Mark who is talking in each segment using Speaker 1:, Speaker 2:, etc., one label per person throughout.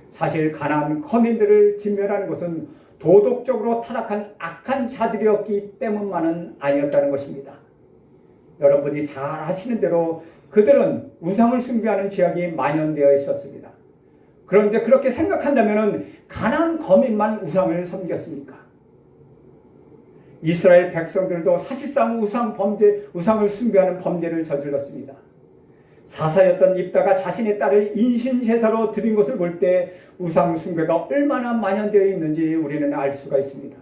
Speaker 1: 사실 가나안 거민들을 진멸하는 것은 도덕적으로 타락한 악한 자들이었기 때문만은 아니었다는 것입니다. 여러분이 잘 아시는 대로 그들은 우상을 숭배하는 죄악이 만연되어 있었습니다. 그런데 그렇게 생각한다면 가나안 거민만 우상을 섬겼습니까? 이스라엘 백성들도 사실상 우상을 숭배하는 범죄를 저질렀습니다. 사사였던 입다가 자신의 딸을 인신제사로 드린 것을 볼 때 우상 숭배가 얼마나 만연되어 있는지 우리는 알 수가 있습니다.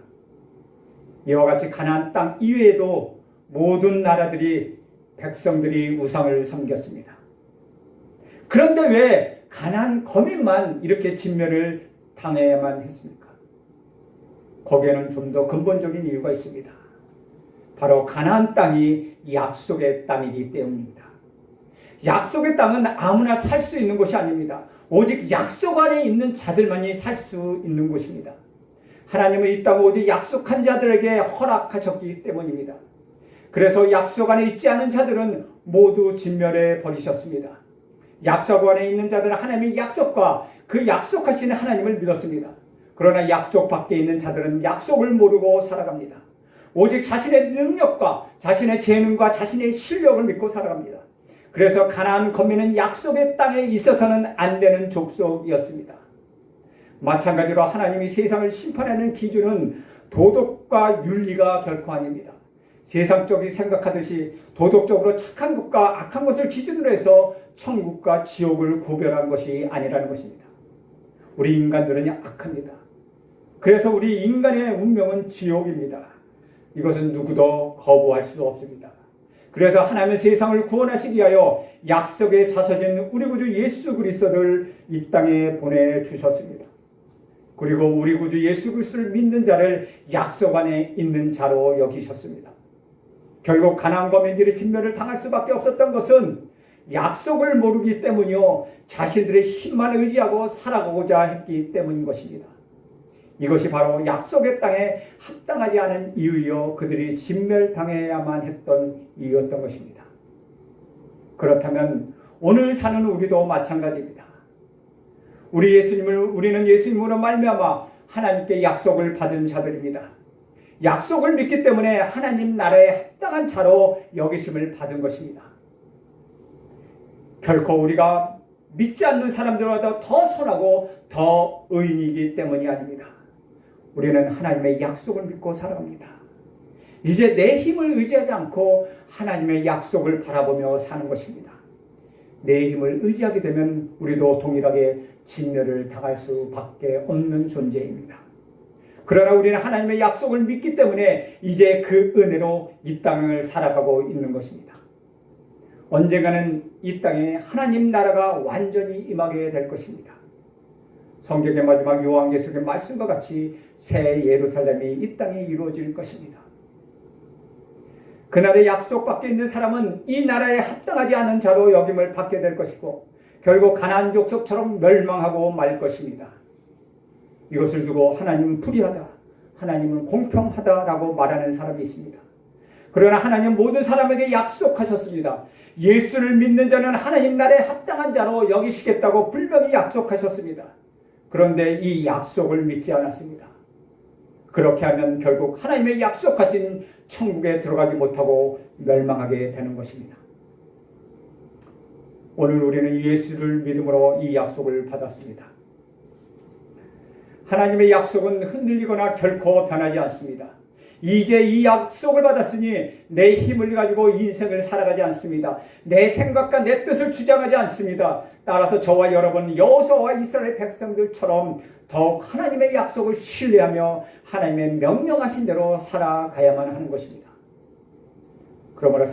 Speaker 1: 이와 같이 가나안 땅 이외에도 모든 나라들이 백성들이 우상을 섬겼습니다. 그런데 왜 가나안 거민만 이렇게 진멸을 당해야만 했습니까? 거기에는 좀 더 근본적인 이유가 있습니다. 바로 가나안 땅이 약속의 땅이기 때문입니다. 약속의 땅은 아무나 살 수 있는 곳이 아닙니다. 오직 약속 안에 있는 자들만이 살 수 있는 곳입니다. 하나님은 이 땅을 오직 약속한 자들에게 허락하셨기 때문입니다. 그래서 약속 안에 있지 않은 자들은 모두 진멸해 버리셨습니다. 약속 안에 있는 자들은 하나님의 약속과 그 약속하시는 하나님을 믿었습니다. 그러나 약속 밖에 있는 자들은 약속을 모르고 살아갑니다. 오직 자신의 능력과 자신의 재능과 자신의 실력을 믿고 살아갑니다. 그래서 가나안 거민은 약속의 땅에 있어서는 안 되는 족속이었습니다. 마찬가지로 하나님이 세상을 심판하는 기준은 도덕과 윤리가 결코 아닙니다. 세상적이 생각하듯이 도덕적으로 착한 것과 악한 것을 기준으로 해서 천국과 지옥을 구별한 것이 아니라는 것입니다. 우리 인간들은 악합니다. 그래서 우리 인간의 운명은 지옥입니다. 이것은 누구도 거부할 수 없습니다. 그래서 하나님은 세상을 구원하시기 위하여 약속의 자서진 우리 구주 예수 그리스도를 이 땅에 보내주셨습니다. 그리고 우리 구주 예수 그리스도를 믿는 자를 약속 안에 있는 자로 여기셨습니다. 결국 가나안 거민들이 진멸을 당할 수밖에 없었던 것은 약속을 모르기 때문이요, 자신들의 힘만 의지하고 살아가고자 했기 때문인 것입니다. 이것이 바로 약속의 땅에 합당하지 않은 이유이요, 그들이 진멸당해야만 했던 이유였던 것입니다. 그렇다면 오늘 사는 우리도 마찬가지입니다. 우리는 예수님으로 말미암아 하나님께 약속을 받은 자들입니다. 약속을 믿기 때문에 하나님 나라에 합당한 자로 여기심을 받은 것입니다. 결코 우리가 믿지 않는 사람들보다 더 선하고 더 의인이기 때문이 아닙니다. 우리는 하나님의 약속을 믿고 살아갑니다. 이제 내 힘을 의지하지 않고 하나님의 약속을 바라보며 사는 것입니다. 내 힘을 의지하게 되면 우리도 동일하게 진멸을 당할 수밖에 없는 존재입니다. 그러나 우리는 하나님의 약속을 믿기 때문에 이제 그 은혜로 이 땅을 살아가고 있는 것입니다. 언젠가는 이 땅에 하나님 나라가 완전히 임하게 될 것입니다. 성경의 마지막 요한계시록의 말씀과 같이 새 예루살렘이 이 땅에 이루어질 것입니다. 그날의 약속밖에 있는 사람은 이 나라에 합당하지 않은 자로 여김을 받게 될 것이고 결국 가나안 족속처럼 멸망하고 말 것입니다. 이것을 두고 하나님은 불의하다, 하나님은 공평하다라고 말하는 사람이 있습니다. 그러나 하나님은 모든 사람에게 약속하셨습니다. 예수를 믿는 자는 하나님 나라에 합당한 자로 여기시겠다고 분명히 약속하셨습니다. 그런데 이 약속을 믿지 않았습니다. 그렇게 하면 결국 하나님의 약속하신 천국에 들어가지 못하고 멸망하게 되는 것입니다. 오늘 우리는 예수를 믿음으로 이 약속을 받았습니다. 하나님의 약속은 흔들리거나 결코 변하지 않습니다. 이제 이 약속을 받았으니 내 힘을 가지고 인생을 살아가지 않습니다. 내 생각과 내 뜻을 주장하지 않습니다. 따라서 저와 여러분 여호수아와 이스라엘 백성들처럼 더욱 하나님의 약속을 신뢰하며 하나님의 명령하신 대로 살아가야만 하는 것입니다. 그러므로